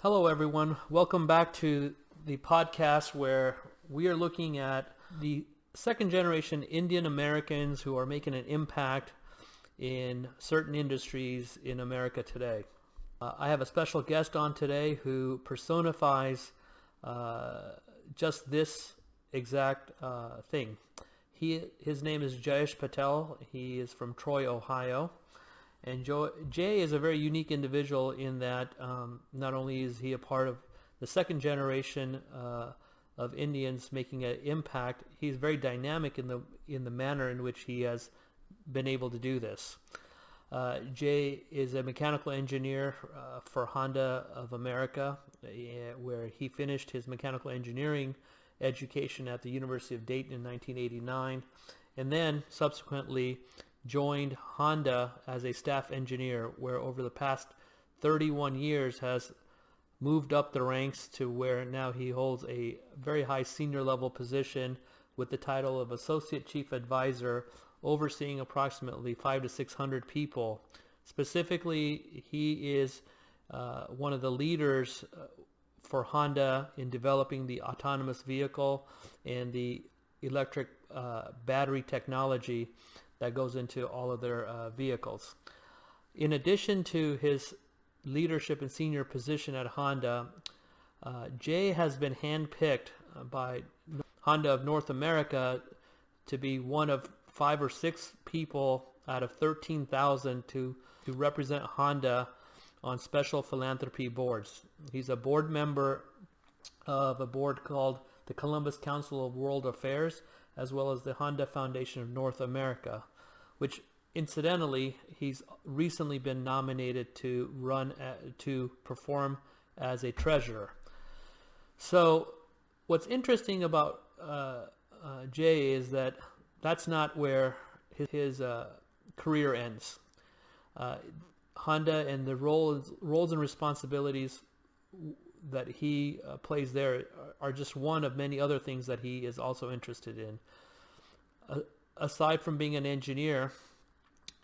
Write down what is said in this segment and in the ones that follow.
Hello, everyone. Welcome back to the podcast where we are looking at the second generation Indian Americans who are making an impact in certain industries in America today. I have a special guest on today who personifies just this exact thing. His name is Jayesh Patel. He is from Troy, Ohio. And Jay is a very unique individual in that not only is he a part of the second generation of Indians making an impact, he's very dynamic in the manner in which he has been able to do this. Jay is a mechanical engineer for Honda of America, where he finished his mechanical engineering education at the University of Dayton in 1989, and then subsequently joined Honda as a staff engineer, where over the past 31 years has moved up the ranks to where now he holds a very high senior level position with the title of Associate Chief Advisor, overseeing approximately 500 to 600 people. Specifically, he is one of the leaders for Honda in developing the autonomous vehicle and the electric battery technology that goes into all of their vehicles. In addition to his leadership and senior position at Honda, Jay has been handpicked by Honda of North America to be one of 5 or 6 people out of 13,000 to represent Honda on special philanthropy boards. He's a board member of a board called the Columbus Council of World Affairs, as well as the Honda Foundation of North America, which incidentally he's recently been nominated to perform as a treasurer. So what's interesting about Jay is that that's not where his career ends. Honda and the roles and responsibilities that he plays there are just one of many other things that he is also interested in. Aside from being an engineer,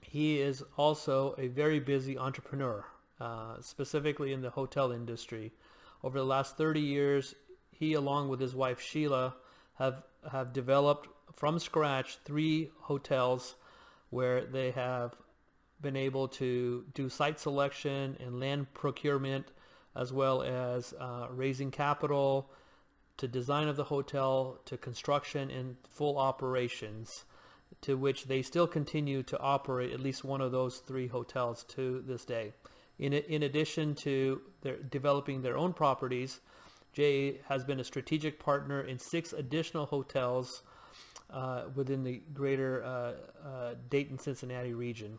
he is also a very busy entrepreneur, specifically in the hotel industry. Over the last 30 years, he, along with his wife Sheila, have developed from scratch 3 hotels where they have been able to do site selection and land procurement, as well as raising capital, to design of the hotel, to construction and full operations, to which they still continue to operate at least one of those 3 hotels to this day. In addition to developing their own properties, Jay has been a strategic partner in 6 additional hotels within the greater Dayton-Cincinnati region.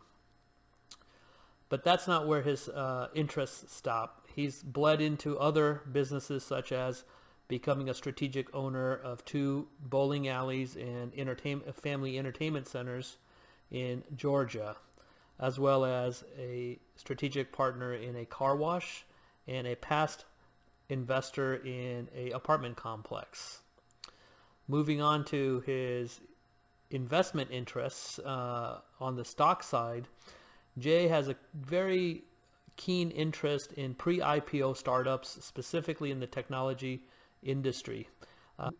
But that's not where his interests stop. He's bled into other businesses, such as becoming a strategic owner of 2 bowling alleys and family entertainment centers in Georgia, as well as a strategic partner in a car wash and a past investor in an apartment complex. Moving on to his investment interests on the stock side, Jay has a very keen interest in pre-IPO startups, specifically in the technology industry.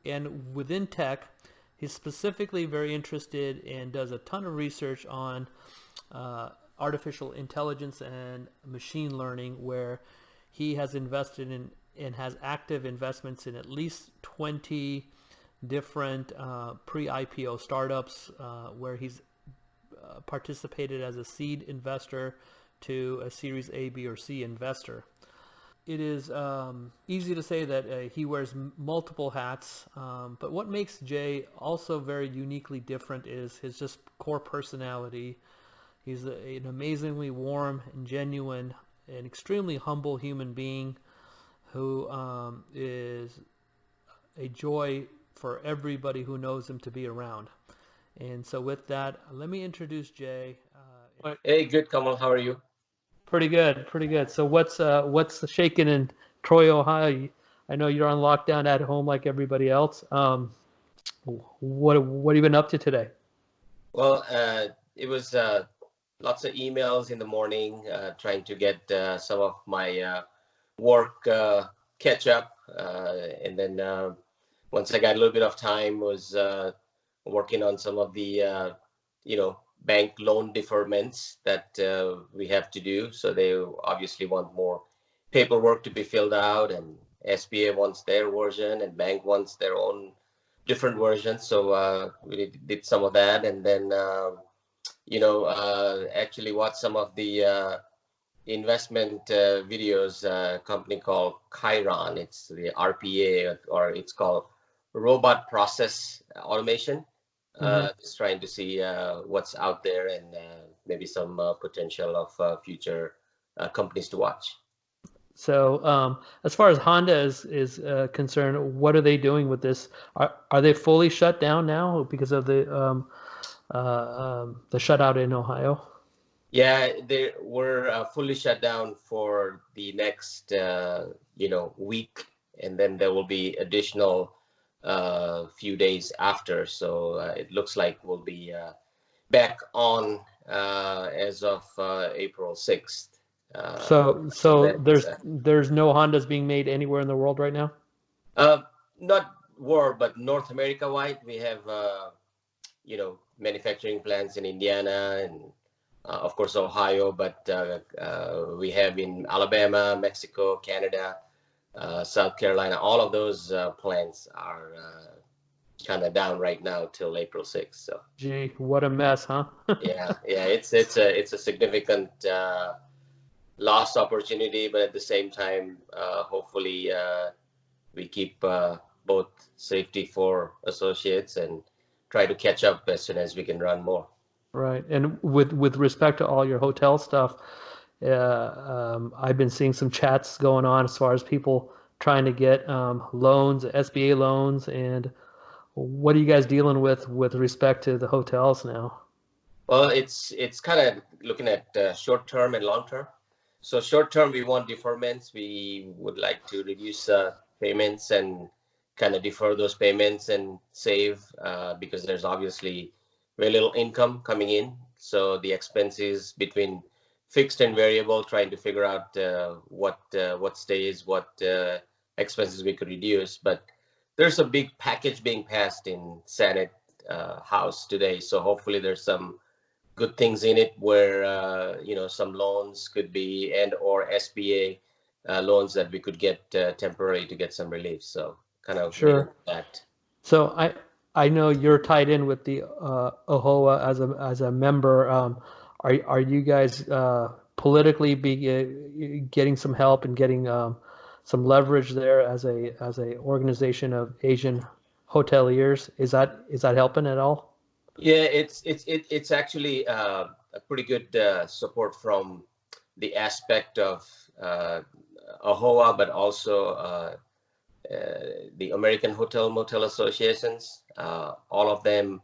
And within tech, he's specifically very interested and does a ton of research on artificial intelligence and machine learning, where he has invested in and has active investments in at least 20 different pre-IPO startups, where he's participated as a seed investor to a Series A, B, or C investor. It is easy to say that he wears multiple hats, but what makes Jay also very uniquely different is his just core personality. He's an amazingly warm and genuine and extremely humble human being who is a joy for everybody who knows him to be around. And so with that, let me introduce Jay. Hey, good, Kamal. How are you? Pretty good, pretty good. So what's shaking in Troy, Ohio? I know you're on lockdown at home like everybody else. What have you been up to today? Well, it was lots of emails in the morning, trying to get some of my work catch up, and then once I got a little bit of time, was working on some of the bank loan deferments that we have to do. So they obviously want more paperwork to be filled out, and SBA wants their version, and bank wants their own different version. So we did some of that, and then actually watched some of the investment videos. Company called Chiron. It's the RPA, or it's called Robot Process Automation. Just trying to see what's out there, and maybe some potential of future companies to watch. So as far as Honda is concerned, what are they doing with this? Are they fully shut down now because of the shutout in Ohio? Yeah, they were fully shut down for the next week, and then there will be additional few days after. So it looks like we'll be back on as of April 6th. So there's no Hondas being made anywhere in the world right now? Not world, but North America wide. We have manufacturing plants in Indiana and of course Ohio, but we have in Alabama, Mexico, Canada, South Carolina. All of those plants are kind of down right now till April 6th. So gee, what a mess, huh? yeah, it's a significant lost opportunity, but at the same time, hopefully we keep both safety for associates and try to catch up as soon as we can run more. Right. And with respect to all your hotel stuff, I've been seeing some chats going on as far as people trying to get loans, SBA loans, and what are you guys dealing with respect to the hotels now? Well, it's kind of looking at short term and long term. So short term, we want deferments. We would like to reduce payments and kind of defer those payments and save because there's obviously very little income coming in. So the expenses between fixed and variable, trying to figure out what stays, what expenses we could reduce. But there's a big package being passed in Senate House today. So hopefully there's some good things in it where some loans could be, and or SBA loans that we could get temporary to get some relief. So kind of Sure. that. So I know you're tied in with the OHOA as a member. Are you guys politically getting some help and getting some leverage there as a organization of Asian hoteliers? Is that helping at all? Yeah, it's actually a pretty good support from the aspect of AHOA, but also the American Hotel Motel Associations. All of them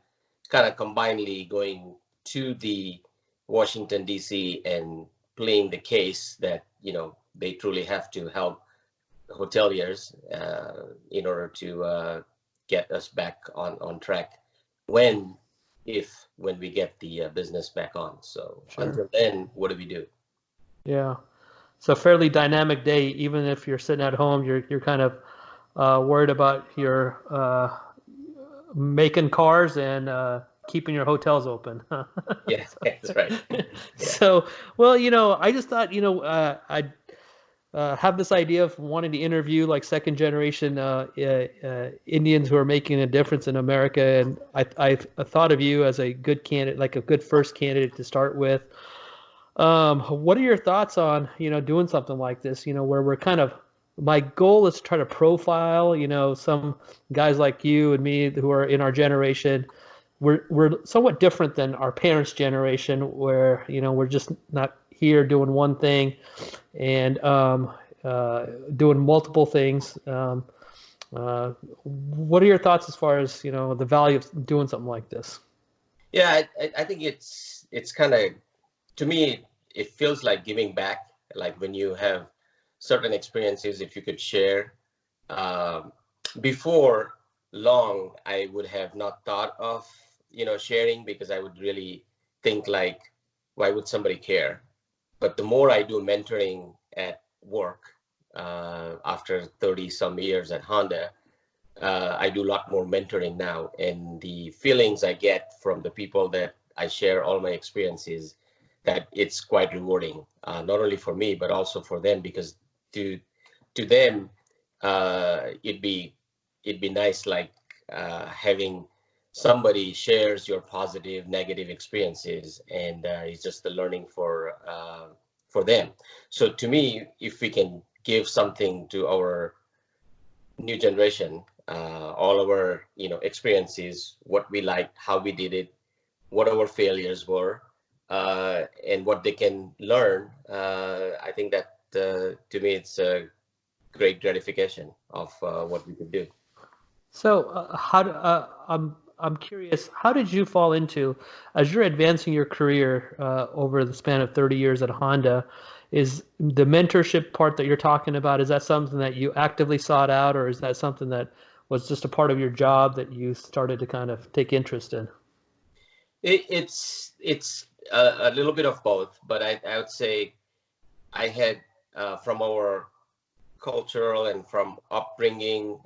kind of combinedly going to the Washington D.C. and playing the case that they truly have to help hoteliers in order to get us back on track when we get the business back on. So Sure. Until then, what do we do? Yeah. So fairly dynamic day. Even if you're sitting at home, you're kind of worried about your making cars and keeping your hotels open. Yeah, that's right. Yeah. So, well, I just thought, I'd have this idea of wanting to interview like second generation Indians who are making a difference in America, and I thought of you as a good candidate, like a good first candidate to start with. What are your thoughts on doing something like this? Where we're kind of, my goal is to try to profile some guys like you and me who are in our generation. We're somewhat different than our parents' generation, where we're just not here doing one thing and doing multiple things. What are your thoughts as far as the value of doing something like this? Yeah, I think it's kind of, to me, it feels like giving back. Like when you have certain experiences, if you could share. Before long, I would have not thought of sharing, because I would really think like, why would somebody care? But the more I do mentoring at work, after 30 some years at Honda, I do a lot more mentoring now, and the feelings I get from the people that I share all my experiences, that it's quite rewarding, not only for me but also for them, because to them, it'd be nice, like having somebody shares your positive, negative experiences, and it's just the learning for them. So to me, if we can give something to our new generation, all our experiences, what we liked, how we did it, what our failures were, and what they can learn. I think that to me it's a great gratification of what we could do. So, I'm curious, how did you fall into, as you're advancing your career over the span of 30 years at Honda, is the mentorship part that you're talking about, is that something that you actively sought out, or is that something that was just a part of your job that you started to kind of take interest in? It's a little bit of both, but I would say I had from our cultural and from upbringing,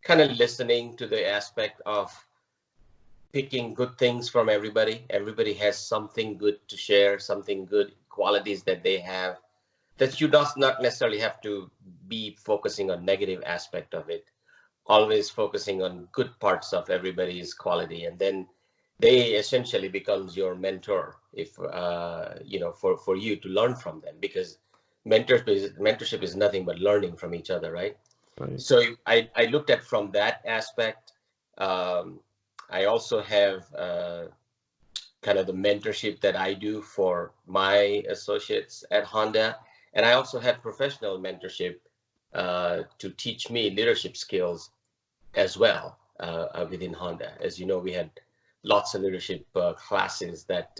kind of listening to the aspect of picking good things from everybody. Everybody has something good to share, something good qualities that they have, that you does not necessarily have to be focusing on negative aspect of it, always focusing on good parts of everybody's quality, and then they essentially becomes your mentor, if for you to learn from them, because mentorship is nothing but learning from each other, right? Right. So I looked at from that aspect. I also have kind of the mentorship that I do for my associates at Honda, and I also had professional mentorship to teach me leadership skills as well within Honda. As you know, we had lots of leadership classes that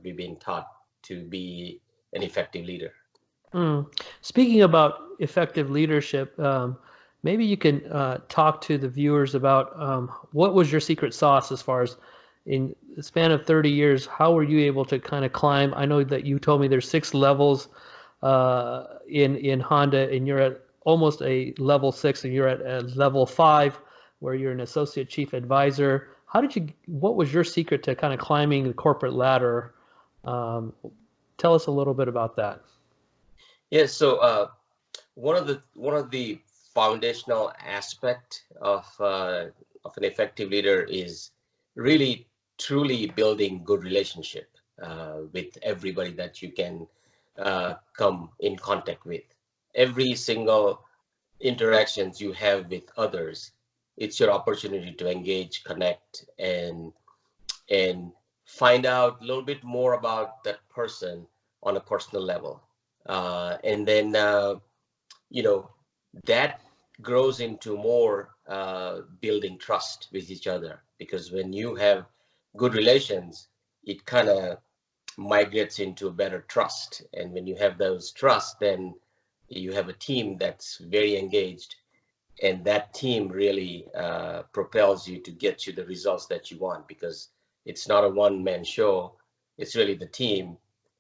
we've been taught to be an effective leader. Speaking about effective leadership, maybe you can talk to the viewers about what was your secret sauce as far as in the span of 30 years, how were you able to kind of climb? I know that you told me there's 6 levels in Honda, and you're at almost a level 6, and you're at a level 5, where you're an associate chief advisor. What was your secret to kind of climbing the corporate ladder? Tell us a little bit about that. Yeah, so one of the foundational aspect of an effective leader is really truly building good relationship with everybody that you can come in contact with. Every single interactions you have with others, it's your opportunity to engage, connect, and find out a little bit more about that person on a personal level. And then, that grows into more building trust with each other, because when you have good relations, it kind of migrates into better trust. And when you have those trust, then you have a team that's very engaged, and that team really propels you to get you the results that you want, because it's not a one-man show. It's really the team,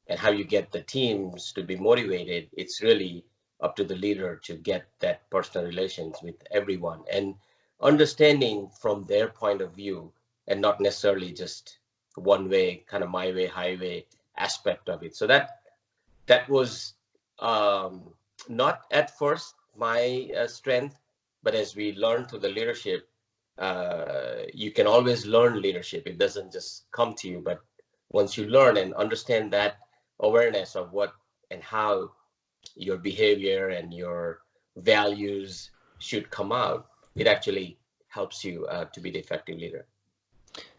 and how you get the teams to be motivated. It's really up to the leader to get that personal relations with everyone and understanding from their point of view, and not necessarily just one way, kind of my way, highway aspect of it. So that was not at first my strength, but as we learn through the leadership, you can always learn leadership. It doesn't just come to you, but once you learn and understand that awareness of what and how your behavior and your values should come out, it actually helps you to be the effective leader.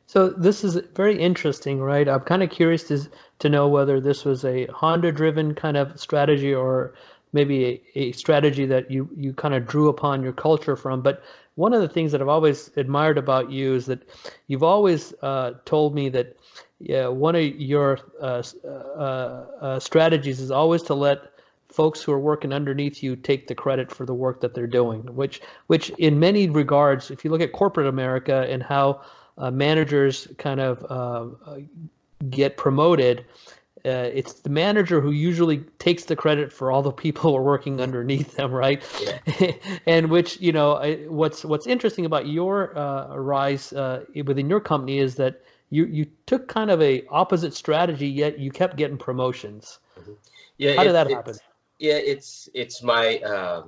So this is very interesting, right? I'm kind of curious to know whether this was a Honda-driven kind of strategy, or maybe a strategy that you kind of drew upon your culture from. But one of the things that I've always admired about you is that you've always told me that one of your strategies is always to let folks who are working underneath you take the credit for the work that they're doing, which in many regards, if you look at corporate America and how managers kind of get promoted, it's the manager who usually takes the credit for all the people who are working underneath them, right? Yeah. And which, what's interesting about your rise within your company is that you took kind of a opposite strategy, yet you kept getting promotions. Mhm. Yeah, How did that happen? it's my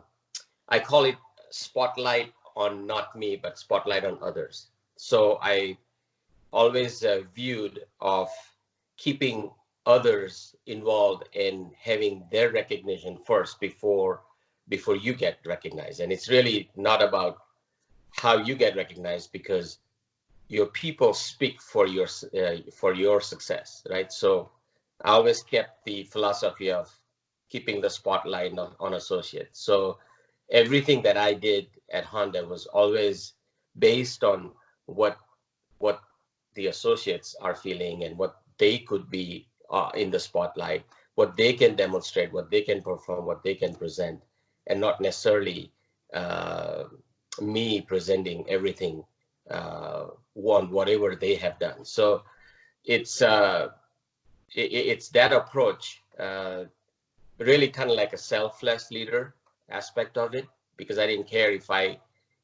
I call it spotlight on not me, but spotlight on others. So I always viewed of keeping others involved and having their recognition first before you get recognized. And it's really not about how you get recognized, because your people speak for your success, right? So I always kept the philosophy of keeping the spotlight on associates. So everything that I did at Honda was always based on what what the associates are feeling and what they could be in the spotlight, what they can demonstrate, what they can perform, what they can present, and not necessarily uh, me presenting everything whatever they have done. So it's it's that approach, really kind of like a selfless leader aspect of it, because I didn't care if I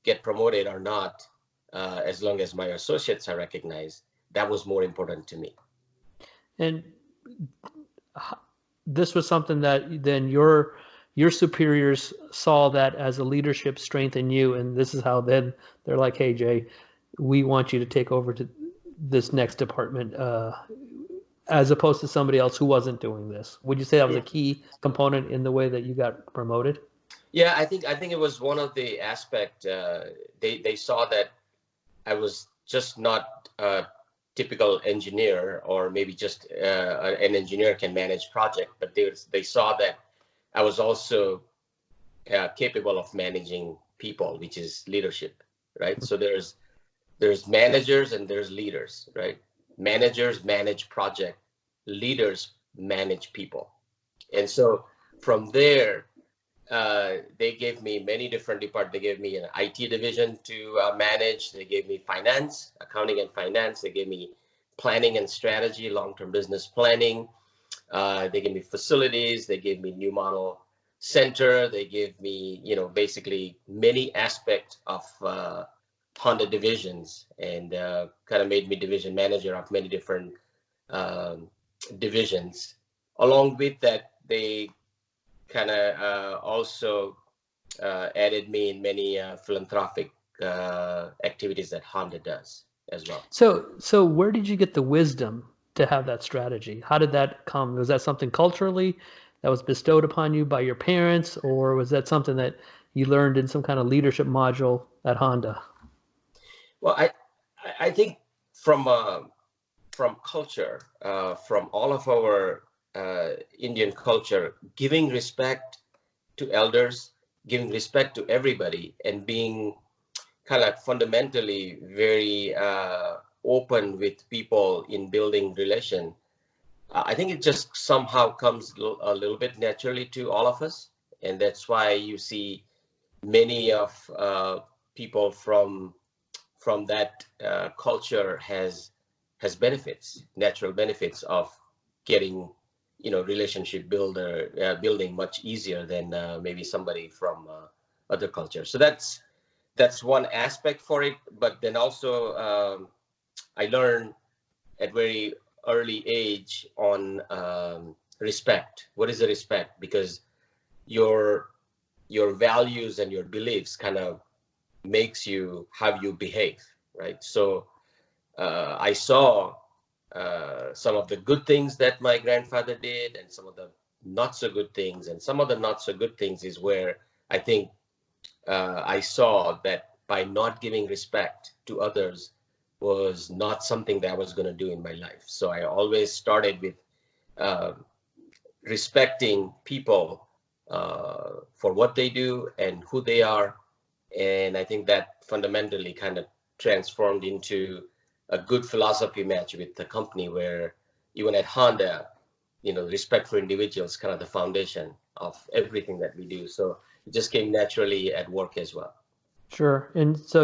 get promoted or not, as long as my associates are recognized. That was more important to me. And this was something that then your superiors saw that as a leadership strength in you, and this is how then they're like, hey Jay, we want you to take over to this next department, as opposed to somebody else who wasn't doing this. Would you say that was a key component in the way that you got promoted? Yeah, I think it was one of the aspect. They saw that I was just not a typical engineer, or maybe just an engineer can manage project, but they saw that I was also capable of managing people, which is leadership, right? So there's managers and there's leaders, right? Managers manage project, leaders manage people. And so from there, they gave me many different departments. They gave me an IT division to manage. They gave me finance, accounting and finance. They gave me planning and strategy, long-term business planning. They gave me facilities. They gave me new model center. They gave me, basically many aspects of Honda divisions, and kind of made me division manager of many different um, divisions. Along with that, they kind of also added me in many philanthropic activities that Honda does as well. So where did you get the wisdom to have that strategy? How did that come? Was that something culturally that was bestowed upon you by your parents, or was that something that you learned in some kind of leadership module at Honda? Well, I think from culture, from all of our Indian culture, giving respect to elders, giving respect to everybody, and being kind of fundamentally very open with people in building relation. I think it just somehow comes a little bit naturally to all of us, and that's why you see many of people from that culture has benefits, natural benefits of getting, relationship building much easier than maybe somebody from other cultures. So that's one aspect for it. But then also I learned at very early age on respect. What is the respect? Because your values and your beliefs kind of makes you how you behave, right? So I saw some of the good things that my grandfather did, and some of the not so good things. And some of the not so good things is where I think I saw that by not giving respect to others was not something that I was going to do in my life. So I always started with uh, respecting people for what they do and who they are. And I think that fundamentally kind of transformed into a good philosophy match with the company, where even at Honda, respect for individuals kind of the foundation of everything that we do. So it just came naturally at work as well. Sure. And so,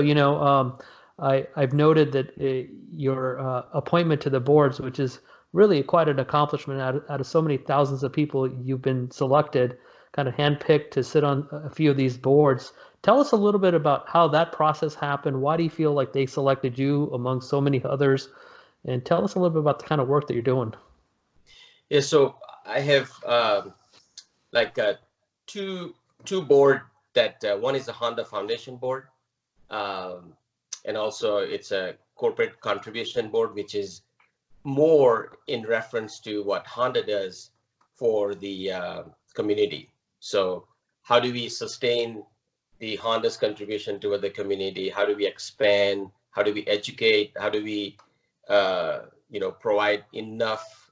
I've noted that your appointment to the boards, which is really quite an accomplishment out of so many thousands of people you've been selected, kind of handpicked to sit on a few of these boards. Tell us a little bit about how that process happened. Why do you feel like they selected you among so many others? And tell us a little bit about the kind of work that you're doing. Yeah, so I have like two board that one is the Honda Foundation board, um, and also it's a corporate contribution board, which is more in reference to what Honda does for the community. So how do we sustain the Honda's contribution to the community? How do we expand? How do we educate? How do we provide enough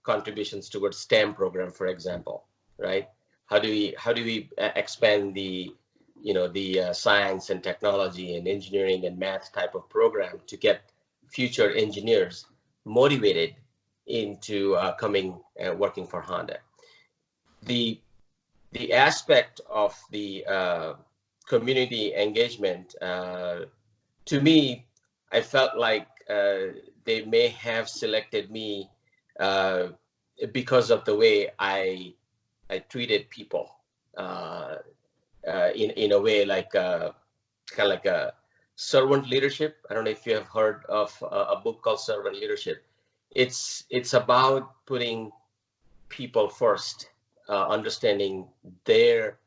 contributions towards STEM program, for example, right? How do we expand the science and technology and engineering and math type of program to get future engineers motivated into coming and working for Honda? The aspect of the community engagement, to me, I felt like they may have selected me because of the way I treated people, in a way like kind of like a servant leadership. I don't know if you have heard of a book called Servant Leadership. It's about putting people first, understanding their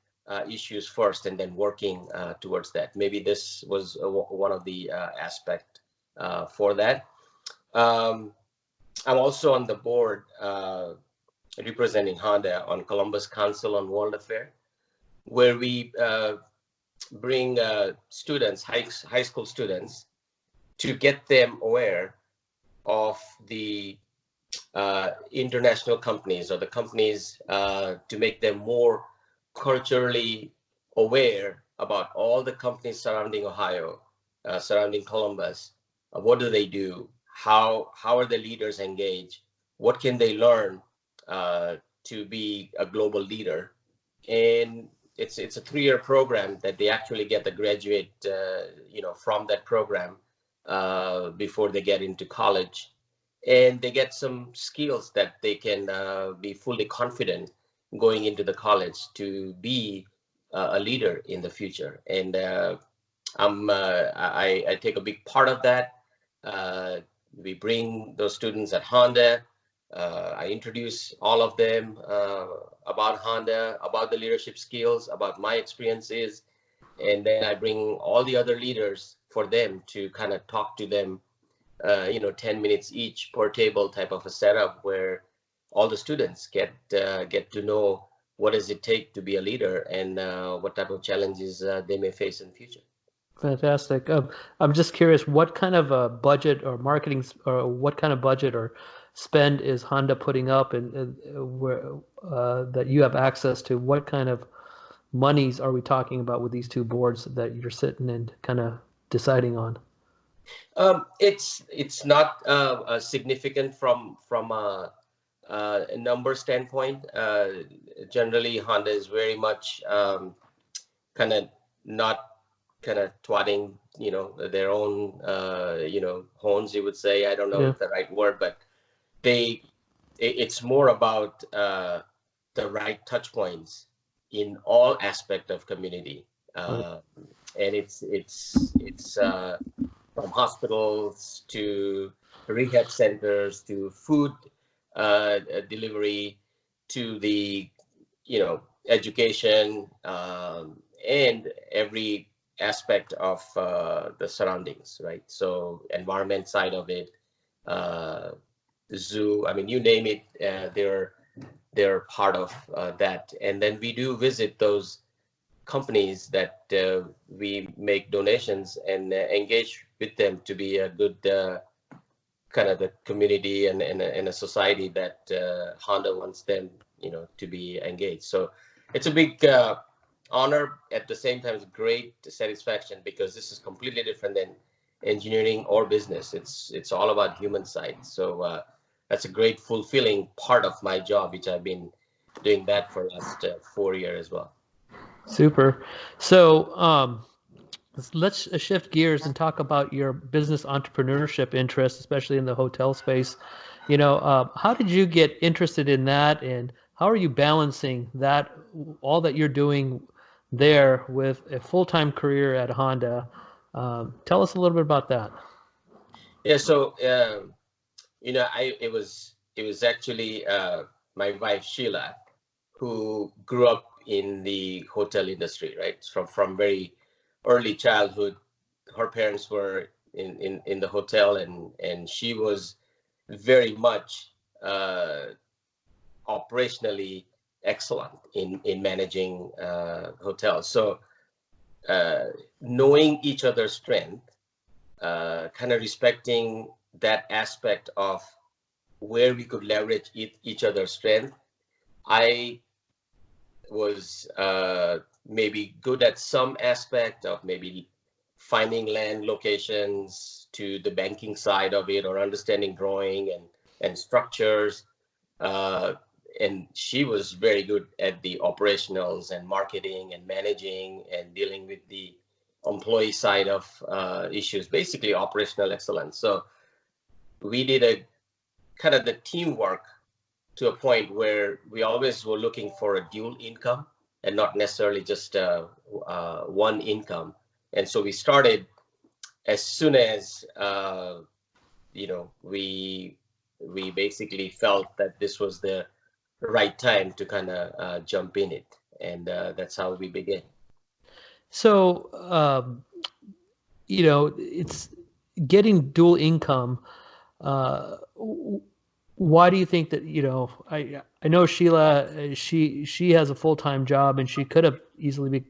issues first, and then working towards that. Maybe this was one of the aspect for that. I'm also on the board representing Honda on Columbus Council on World Affairs, where we bring students, high school students, to get them aware of the international companies, or the companies, to make them more culturally aware about all the companies surrounding Ohio, surrounding Columbus. What do they do? How are the leaders engaged? What can they learn to be a global leader? And it's a 3-year program that they actually get the graduate, from that program before they get into college, and they get some skills that they can be fully confident going into the college to be a leader in the future. And I take a big part of that. We bring those students at Honda. I introduce all of them about Honda, about the leadership skills, about my experiences, and then I bring all the other leaders for them to kind of talk to them, 10 minutes each per table type of a setup, where all the students get to know what does it take to be a leader, and what type of challenges they may face in the future. Fantastic. I'm just curious, what kind of a budget or marketing, or what kind of budget or spend is Honda putting up, and where that you have access to? What kind of monies are we talking about with these two boards that you're sitting and kind of deciding on? It's not significant from a number standpoint. Generally, Honda is very much kind of not kind of twatting, their own, horns, you would say. I don't know if the right word, but it's more about the right touch points in all aspect of community. And it's from hospitals to rehab centers to food delivery to the education, and every aspect of the surroundings, right? So environment side of it, the zoo, I mean, you name it, they're part of that. And then we do visit those companies that we make donations and engage with them to be a good kind of the community and a society that Honda wants them, to be engaged. So it's a big honor. At the same time, it's great satisfaction, because this is completely different than engineering or business. It's all about human side. So that's a great fulfilling part of my job, which I've been doing that for the last 4 years as well. Super. So let's shift gears and talk about your business entrepreneurship interest, especially in the hotel space. How did you get interested in that, and how are you balancing that, all that you're doing there with a full-time career at Honda? Tell us a little bit about that. Yeah, so I it was actually my wife Sheila who grew up in the hotel industry, right? From very early childhood, her parents were in the hotel, and she was very much operationally excellent in managing hotels. So knowing each other's strength, kind of respecting that aspect of where we could leverage each other's strength. I was maybe good at some aspect of maybe finding land locations to the banking side of it, or understanding drawing and structures. Uh, and she was very good at the operationals and marketing and managing and dealing with the employee side of issues, basically operational excellence. So we did a kind of the teamwork to a point where we always were looking for a dual income and not necessarily just one income. And so we started as soon as we basically felt that this was the right time to kind of jump in it, and that's how we began. So, it's getting dual income. Uh, why do you think that, I know Sheila, she has a full-time job and she could have easily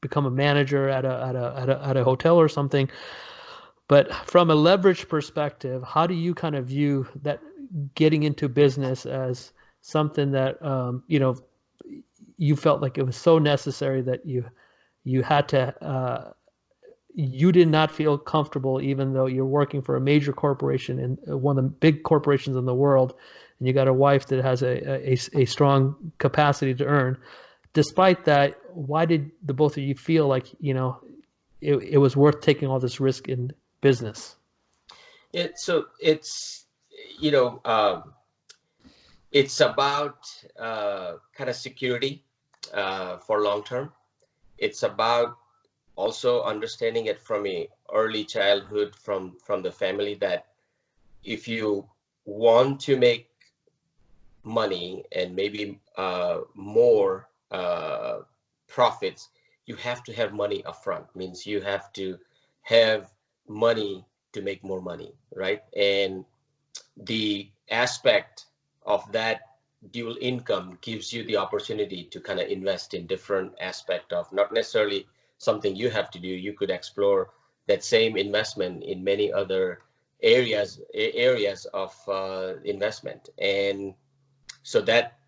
become a manager at a hotel or something. But from a leverage perspective, how do you kind of view that, getting into business as something that, you felt like it was so necessary that you had to, you did not feel comfortable, even though you're working for a major corporation and one of the big corporations in the world, and you got a wife that has a strong capacity to earn. Despite that, why did the both of you feel like, it was worth taking all this risk in business? So you know it's about kind of security for long term. It's about also understanding it from a early childhood, from the family, that if you want to make money and maybe more profits, you have to have money upfront. Means you have to have money to make more money, right? And the aspect of that dual income gives you the opportunity to kind of invest in different aspect of, not necessarily something you have to do. You could explore that same investment in many other areas of investment. And so that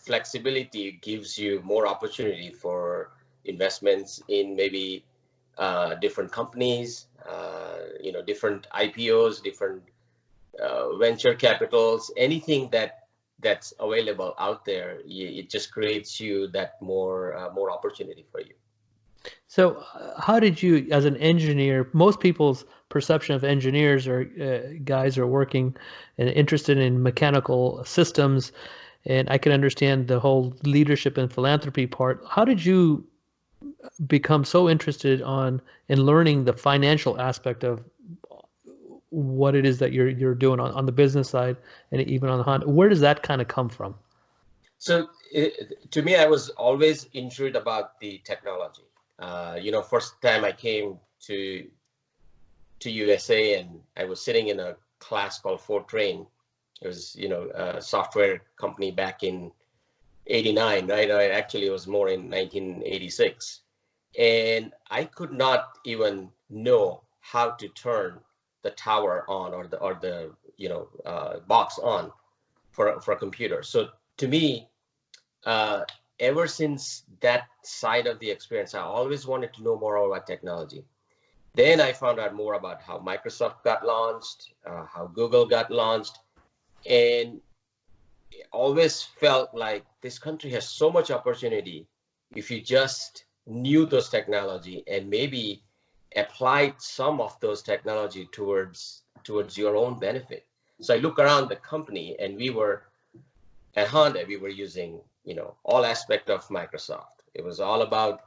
flexibility gives you more opportunity for investments in maybe different companies, different IPOs, different venture capitals, anything that's available out there. It just creates you that more opportunity for you. So, how did you, as an engineer, most people's perception of engineers are guys are working and interested in mechanical systems, and I can understand the whole leadership and philanthropy part. How did you become so interested in learning the financial aspect of what it is that you're doing on the business side and even on the Honda? Where does that kind of come from? So to me, I was always intrigued about the technology. First time I came to USA, and I was sitting in a class called Fortran. It was, a software company back in '89, right? Actually, it was more in 1986. And I could not even know how to turn the tower on, or the box on for a computer. So to me, uh, ever since that side of the experience, I always wanted to know more about technology. Then I found out more about how Microsoft got launched, how Google got launched, and always felt like this country has so much opportunity if you just knew those technology and maybe applied some of those technology towards your own benefit. So I look around the company, and we were at Honda, we were using, all aspect of Microsoft. It was all about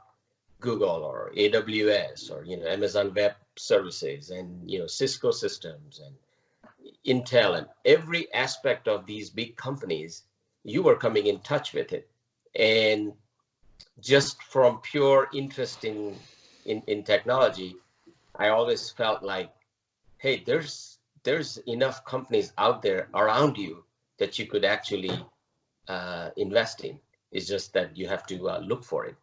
Google or AWS or, Amazon Web Services and, Cisco systems and Intel, and every aspect of these big companies, you were coming in touch with it. And just from pure interest in technology, I always felt like, hey, there's enough companies out there around you that you could actually invest in. It's just that you have to look for it.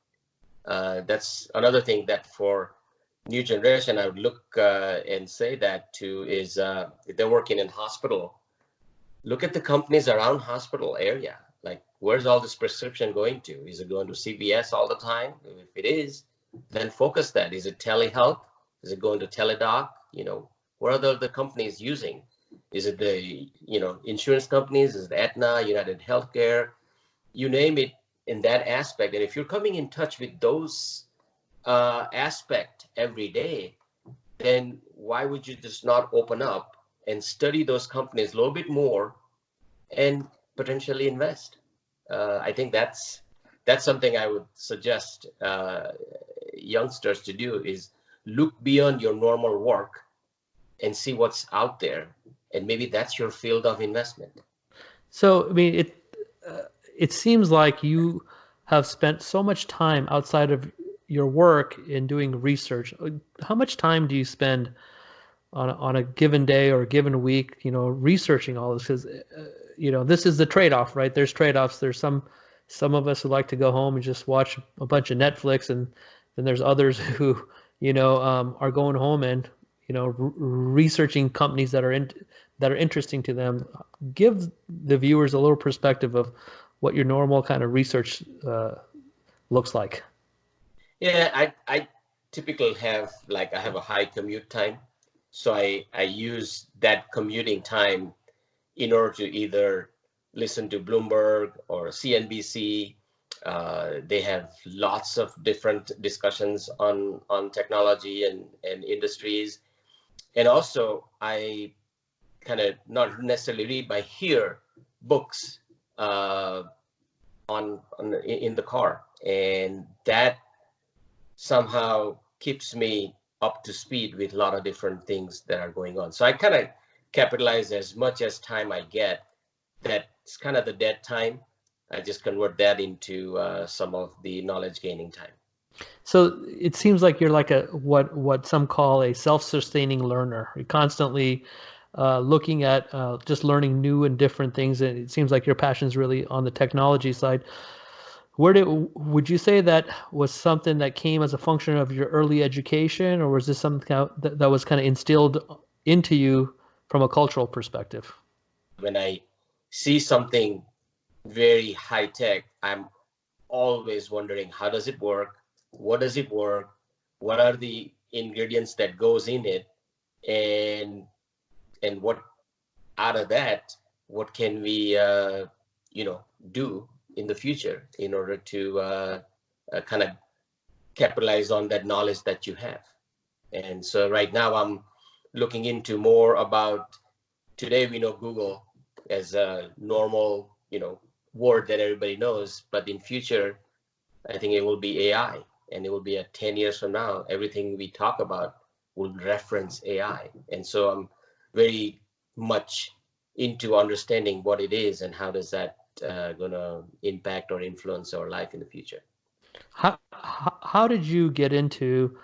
That's another thing that for new generation, I would look and say that too is if they're working in hospital, look at the companies around hospital area. Like, where's all this prescription going to? Is it going to CVS all the time? If it is, then focus that. Is it telehealth? Is it going to Teledoc? What are the companies using? Is it the, insurance companies? Is it Aetna, United Healthcare? You name it in that aspect. And if you're coming in touch with those aspect every day, then why would you just not open up and study those companies a little bit more and potentially invest? I think that's something I would suggest youngsters to do, is look beyond your normal work and see what's out there, and maybe that's your field of investment. So, I mean, it seems like you have spent so much time outside of your work in doing research. How much time do you spend on a given day or a given week, researching all this? Because, this is the trade-off, right? There's trade-offs. There's some of us who like to go home and just watch a bunch of Netflix, and then there's others who, are going home and, researching companies that are interesting to them. Give the viewers a little perspective of what your normal kind of research looks like. Yeah, I typically have I have a high commute time. So I use that commuting time in order to either listen to Bloomberg or CNBC. They have lots of different discussions on technology and industries. And also I kind of not necessarily read, but hear books in the car. And that somehow keeps me up to speed with a lot of different things that are going on. So I kind of capitalize as much as time I get. That's kind of the dead time. I just convert that into some of the knowledge gaining time. So it seems like you're like what some call a self-sustaining learner. You're constantly looking at just learning new and different things, and it seems like your passion is really on the technology side. Would you say that was something that came as a function of your early education, or was this something that was kind of instilled into you from a cultural perspective? When I see something very high tech, I'm always wondering, how does it work? What does it work? What are the ingredients that goes in it? And what out of that, what can we do in the future in order to kind of capitalize on that knowledge that you have? And so right now I'm looking into more about, today we know Google as a normal, word that everybody knows, but in future, I think it will be AI, and it will be 10 years from now, everything we talk about will reference AI. And so I'm very much into understanding what it is and how does that going to impact or influence our life in the future. How did you get into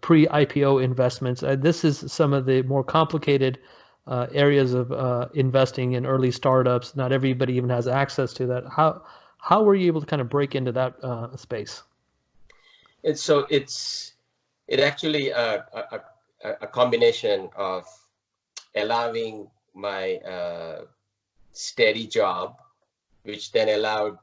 pre-IPO investments? This is some of the more complicated areas of investing in early startups. Not everybody even has access to that. How were you able to kind of break into that space? And so it actually a combination of allowing my steady job, which then allowed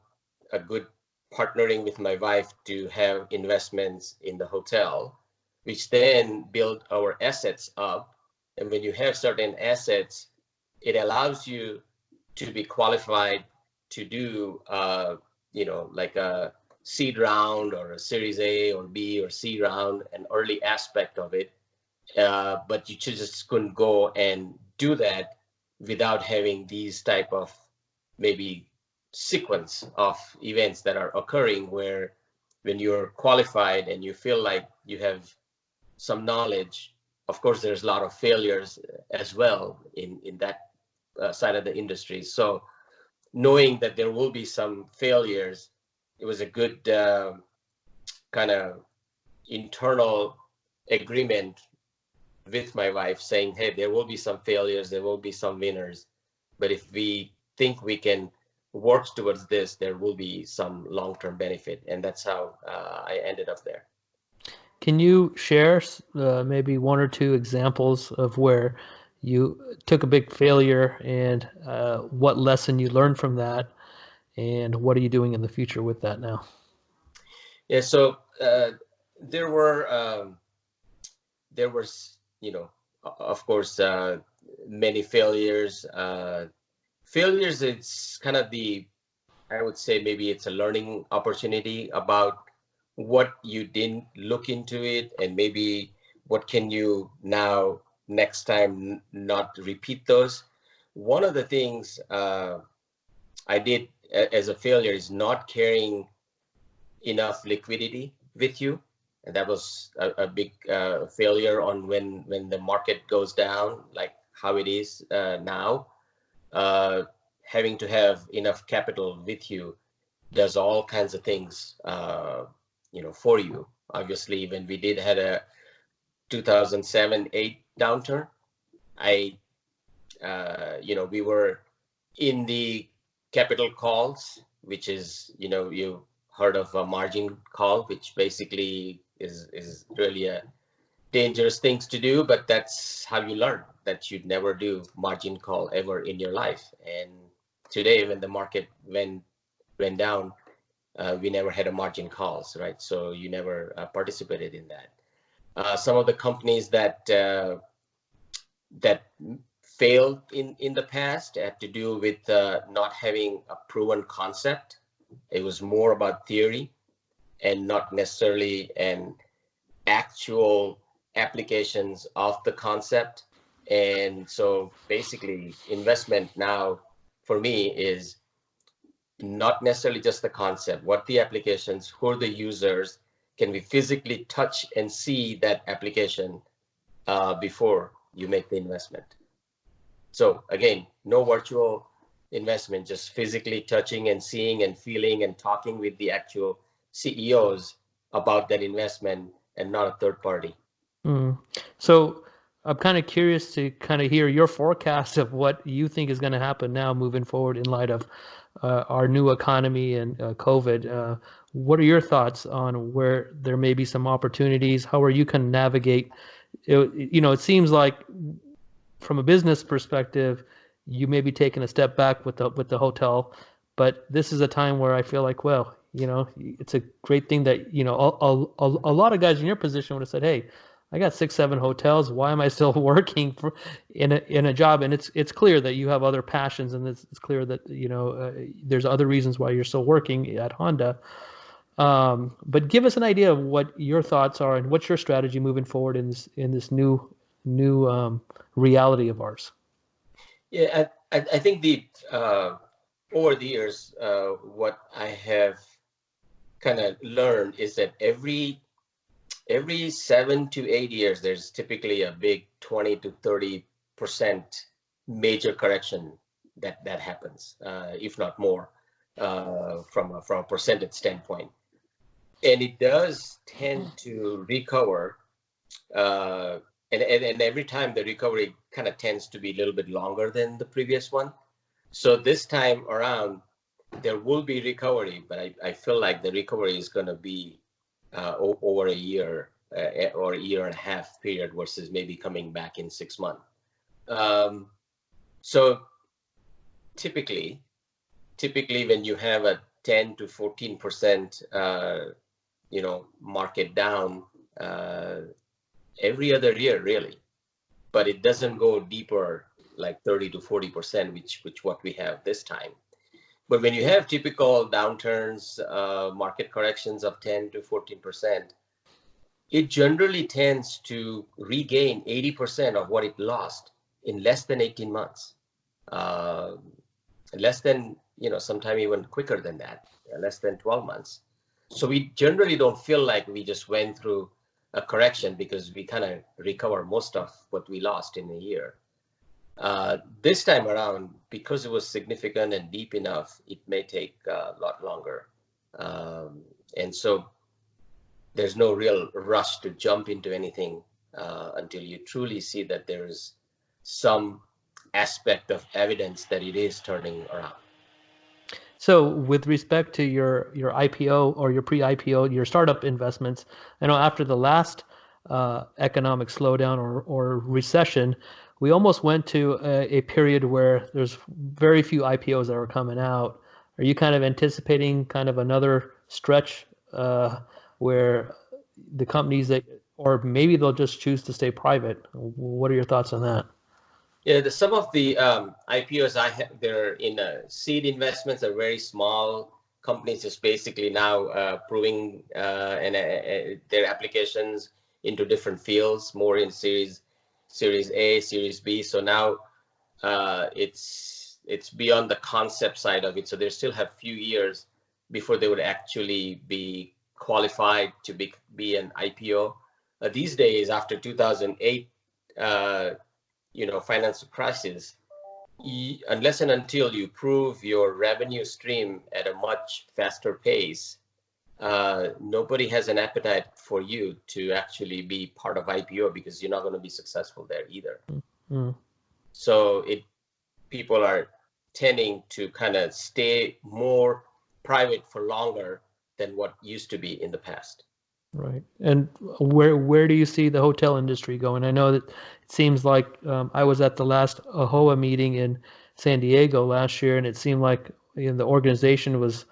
a good partnering with my wife to have investments in the hotel, which then built our assets up. And when you have certain assets, it allows you to be qualified to do, like a seed round or a Series A or B or C round, an early aspect of it. But you just couldn't go and do that without having these type of maybe sequence of events that are occurring, where when you're qualified and you feel like you have some knowledge, of course there's a lot of failures as well in that side of the industry. So knowing that there will be some failures, it was a good kind of internal agreement with my wife, saying, hey, there will be some failures, there will be some winners, but if we think we can work towards this, there will be some long-term benefit. And that's how I ended up there. Can you share maybe one or two examples of where you took a big failure and what lesson you learned from that, and what are you doing in the future with that now? Yeah, so there was, of course, many failures. Failures, it's kind of I would say maybe it's a learning opportunity about what you didn't look into it, and maybe what can you now next time not repeat those. One of the things I did as a failure is not carrying enough liquidity with you, and that was a big failure on when the market goes down, like how it is now. Having to have enough capital with you does all kinds of things, for you. Obviously, when we did had a 2007-8 downturn, we were in the capital calls, which is, you heard of a margin call, which basically is really a dangerous things to do, but that's how you learn that you'd never do margin call ever in your life. And today, when the market went down, we never had a margin calls, right? So you never participated in that. Some of the companies that failed in the past had to do with not having a proven concept. It was more about theory and not necessarily an actual applications of the concept. And so basically investment now for me is not necessarily just the concept, what the applications, who are the users, can we physically touch and see that application before you make the investment. So again, no virtual investment, just physically touching and seeing and feeling and talking with the actual CEOs about that investment, and not a third party. So I'm kind of curious to kind of hear your forecast of what you think is going to happen now moving forward in light of our new economy and COVID. What are your thoughts on where there may be some opportunities? How are you can navigate? It seems like from a business perspective, you may be taking a step back with the hotel, but this is a time where I feel like, well, it's a great thing that a lot of guys in your position would have said, hey, I got 6, 7 hotels. Why am I still working in a job? And it's clear that you have other passions, and it's clear that there's other reasons why you're still working at Honda. But give us an idea of what your thoughts are and what's your strategy moving forward in this new reality of ours. Yeah, I think over the years, what I have kind of learned is that every 7 to 8 years, there's typically a big 20 to 30% major correction that happens, if not more, from a percentage standpoint. And it does tend to recover, and every time the recovery kind of tends to be a little bit longer than the previous one. So this time around, there will be recovery, but I feel like the recovery is going to be over a year or a year and a half period versus maybe coming back in 6 months. So typically when you have a 10 to 14% market down every other year, really, but it doesn't go deeper like 30 to 40%, which what we have this time. But when you have typical downturns, market corrections of 10 to 14%, it generally tends to regain 80% of what it lost in less than 18 months. uh, less than, sometime even quicker than that, less than 12 months. So we generally don't feel like we just went through a correction because we kind of recover most of what we lost in a year. This time around, because it was significant and deep enough, it may take a lot longer. And so there's no real rush to jump into anything until you truly see that there's some aspect of evidence that it is turning around. So with respect to your IPO or your pre-IPO, your startup investments, I know after the last economic slowdown or recession, we almost went to a period where there's very few IPOs that were coming out. Are you kind of anticipating kind of another stretch where the companies that, or maybe they'll just choose to stay private? What are your thoughts on that? Yeah, some of the IPOs they're in seed investments are very small companies, just basically now proving their applications into different fields, more in Series A, Series B. So now it's beyond the concept side of it. So they still have few years before they would actually be qualified to be an IPO. These days, after 2008. Financial crisis, unless and until you prove your revenue stream at a much faster pace, nobody has an appetite for you to actually be part of IPO because you're not going to be successful there either. Mm-hmm. So people are tending to kind of stay more private for longer than what used to be in the past. Right. And where do you see the hotel industry going? I know that it seems like I was at the last AHOA meeting in San Diego last year, and it seemed like the organization was,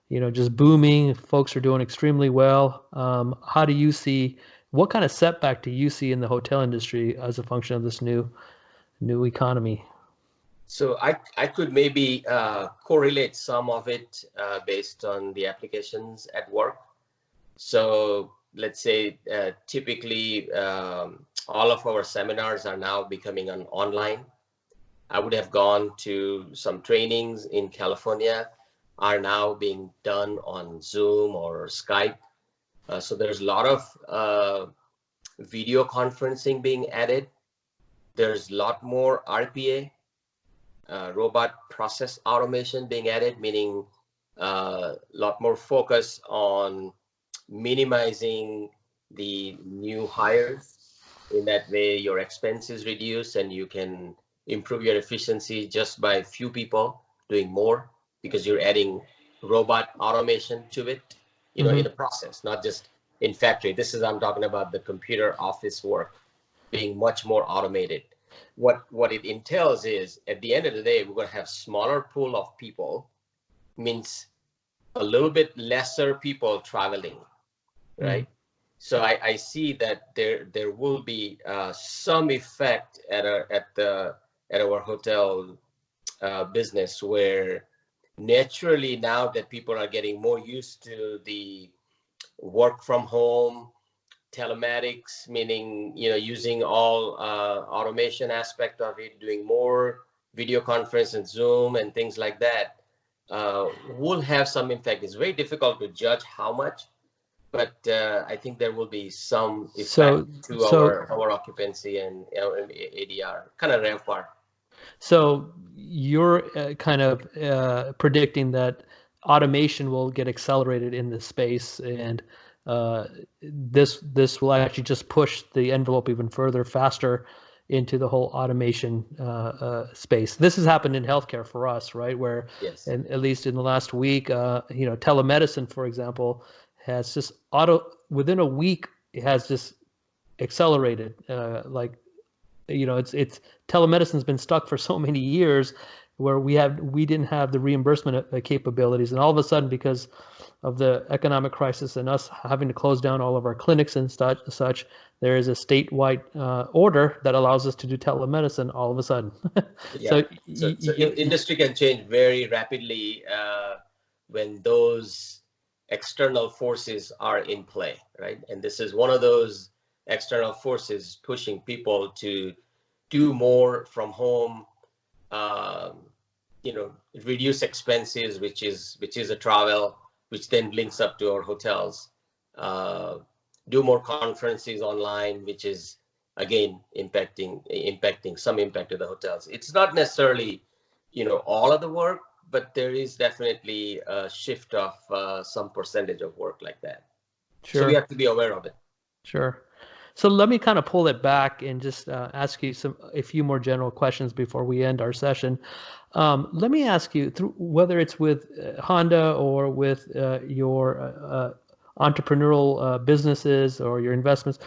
just booming. Folks are doing extremely well. How do you see, what kind of setback do you see in the hotel industry as a function of this new economy? So I could maybe correlate some of it based on the applications at work. So let's say typically all of our seminars are now becoming online. I would have gone to some trainings in California are now being done on Zoom or Skype. So there's a lot of video conferencing being added. There's a lot more RPA, robot process automation being added, meaning a lot more focus on minimizing the new hires. In that way, your expenses reduce and you can improve your efficiency just by few people doing more because you're adding robot automation to it, in the process, not just in factory. I'm talking about the computer office work being much more automated. What it entails is at the end of the day, we're going to have smaller pool of people, means a little bit lesser people traveling, right? So I see that there will be some effect at our hotel business where naturally now that people are getting more used to the work from home, telematics, meaning using all automation aspect of it, doing more video conference and Zoom and things like that, will have some impact. It's very difficult to judge how much, but I think there will be some effect to our occupancy and ADR, kind of RevPAR. So you're kind of predicting that automation will get accelerated in this space, and this will actually just push the envelope even further, faster into the whole automation space. This has happened in healthcare for us, right? Where, yes, and at least in the last week, telemedicine, for example, has just within a week it has just accelerated. It's telemedicine's been stuck for so many years where we didn't have the reimbursement capabilities, and all of a sudden, because of the economic crisis and us having to close down all of our clinics and such, there is a statewide order that allows us to do telemedicine all of a sudden. Yeah. So industry can change very rapidly when those external forces are in play, right? And this is one of those external forces pushing people to do more from home, um, reduce expenses, which is a travel, which then links up to our hotels. Uh, do more conferences online, which is again impacting some impact to the hotels. It's not necessarily, all of the work, but there is definitely a shift of some percentage of work like that. So we Sure. have to be aware of it. Sure. So let me kind of pull it back and just ask you a few more general questions before we end our session. Let me ask you, whether it's with Honda or with your entrepreneurial businesses or your investments,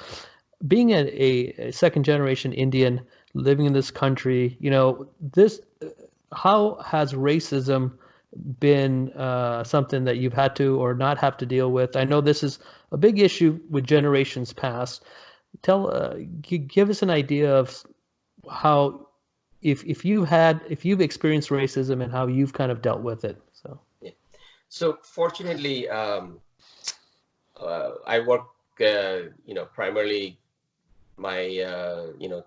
being a second generation Indian living in this country, how has racism been something that you've had to or not have to deal with? I know this is a big issue with generations past. Give us an idea of how, if you've experienced racism and how you've kind of dealt with it. So Yeah. So fortunately, I work, primarily my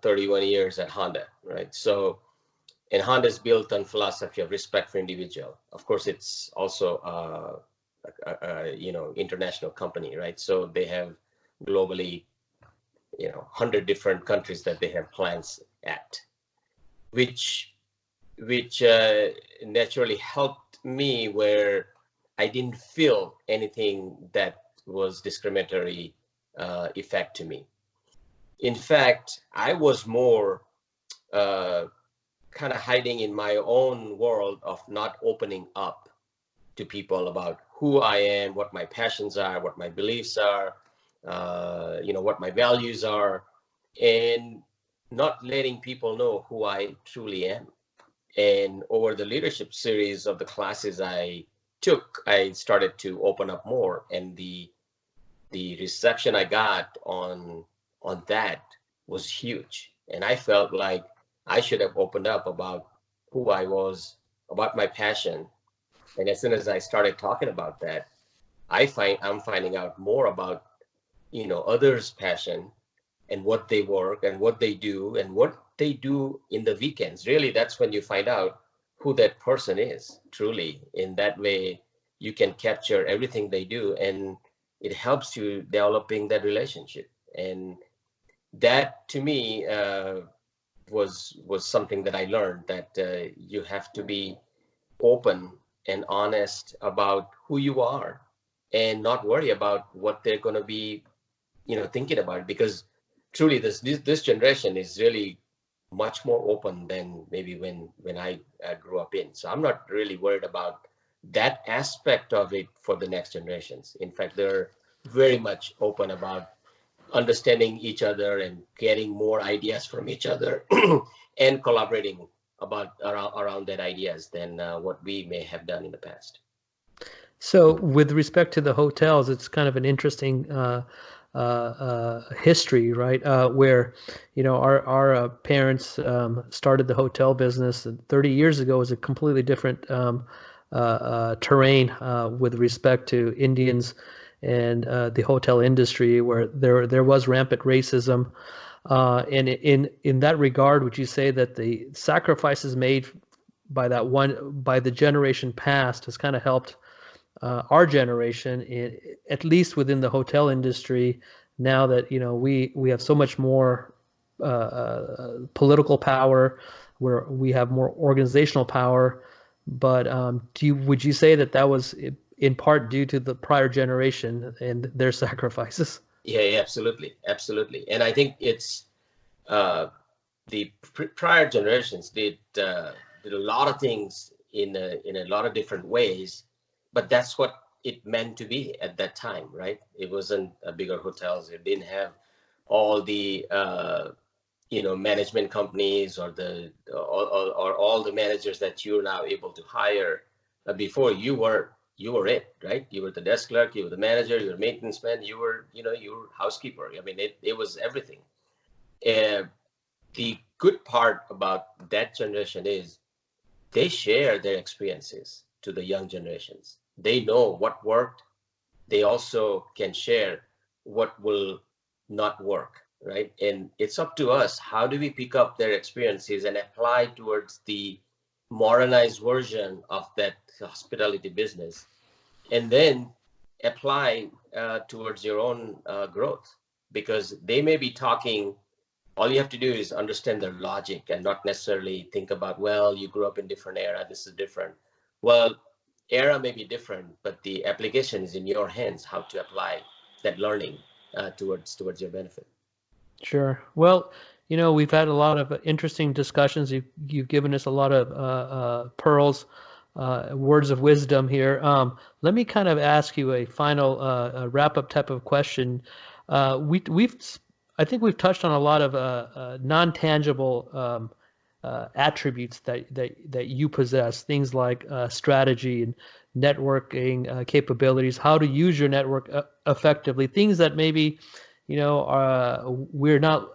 31 years at Honda, right? So, and Honda is built on philosophy of respect for individual. Of course, it's also international company, right? So they have globally 100 different countries that they have plants at, which naturally helped me, where I didn't feel anything that was discriminatory effect to me. In fact, I was more kind of hiding in my own world of not opening up to people about who I am, what my passions are, what my beliefs are, what my values are, and not letting people know who I truly am. And over the leadership series of the classes I took, I started to open up more, and the reception I got on that was huge. And I felt like I should have opened up about who I was, about my passion. And as soon as I started talking about that, I'm finding out more about others' passion and what they work and what they do and what they do in the weekends. Really, that's when you find out who that person is truly. In that way, you can capture everything they do, and it helps you developing that relationship. And that, to me, was something that I learned, that you have to be open and honest about who you are, and not worry about what they're going to be thinking about it. Because truly, this generation is really much more open than maybe when I grew up in. So I'm not really worried about that aspect of it for the next generations. In fact, they're very much open about understanding each other and getting more ideas from each other and collaborating around that ideas than what we may have done in the past. So, with respect to the hotels, it's kind of an interesting history, right? Where, our parents started the hotel business 30 years ago. It was a completely different terrain with respect to Indians and the hotel industry, where there was rampant racism. And in that regard, would you say that the sacrifices made by the generation past has kind of helped our generation, at least within the hotel industry, now that we have so much more political power, where we have more organizational power? But would you say that was in part due to the prior generation and their sacrifices? Yeah, absolutely. And I think it's the prior generations did a lot of things in a lot of different ways, but that's what it meant to be at that time, right? It wasn't bigger hotels. It didn't have all the management companies, or or all the managers that you're now able to hire. Before, you were it, right? You were the desk clerk, you were the manager, you were maintenance man, you were housekeeper. I mean, it was everything. And the good part about that generation is they share their experiences to the young generations. They know what worked. They also can share what will not work, right? And it's up to us. How do we pick up their experiences and apply towards the modernized version of that hospitality business, and then apply towards your own growth, because they may be talking. All you have to do is understand their logic and not necessarily think about, well, you grew up in different era, this is different. Well, era may be different, but the application is in your hands, how to apply that learning towards your benefit. Sure. Well, we've had a lot of interesting discussions. You've given us a lot of pearls, words of wisdom here. Let me kind of ask you a final wrap-up type of question. I think we've touched on a lot of non-tangible attributes that you possess, things like strategy and networking capabilities, how to use your network effectively, things that maybe we're not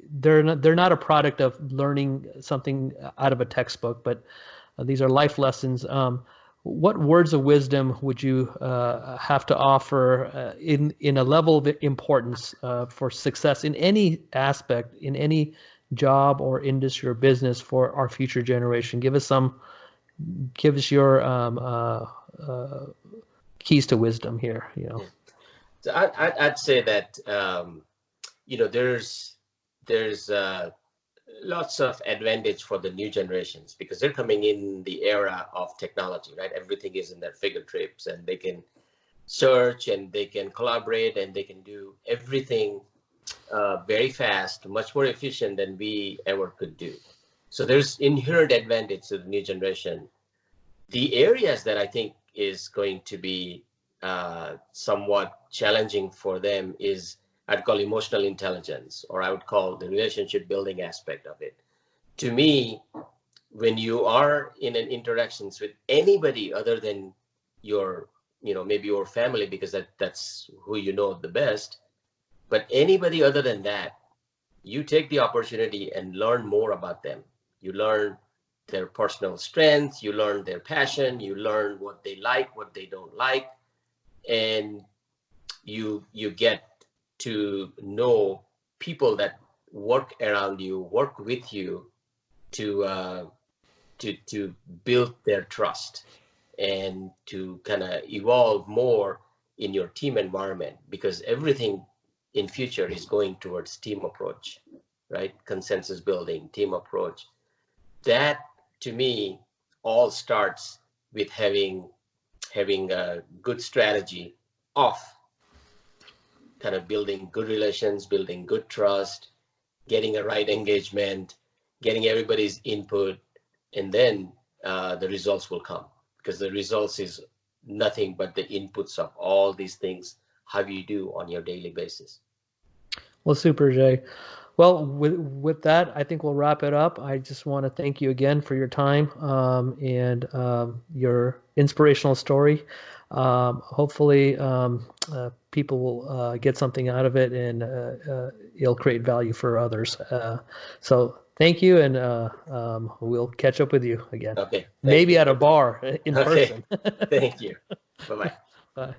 they're not a product of learning something out of a textbook, but these are life lessons. What words of wisdom would you have to offer in a level of importance for success in any aspect, in any job or industry or business for our future generation? Give us your keys to wisdom here. So I'd say that there's lots of advantage for the new generations, because they're coming in the era of technology, right? Everything is in their fingertips, and they can search and they can collaborate and they can do everything very fast, much more efficient than we ever could do. So there's inherent advantage to the new generation. The areas that I think is going to be somewhat challenging for them is, I'd call emotional intelligence, or I would call the relationship building aspect of it. To me, when you are in an interactions with anybody other than your, maybe your family, because that's who you know the best, but anybody other than that, you take the opportunity and learn more about them. You learn their personal strengths, you learn their passion, you learn what they like, what they don't like, and you get to know people that work around you, work with you to build their trust and to kind of evolve more in your team environment, because everything in future is going towards team approach, right? Consensus building, team approach. That to me all starts with having a good strategy of kind of building good relations, building good trust, getting a right engagement, getting everybody's input, and then the results will come, because the results is nothing but the inputs of all these things, how you do on your daily basis. Well, super, Jay. Well, with that, I think we'll wrap it up. I just want to thank you again for your time and your inspirational story. Hopefully, people will get something out of it, and it'll create value for others. So thank you, and we'll catch up with you again. Okay. Maybe at a bar in person. Thank you. Bye-bye. Bye.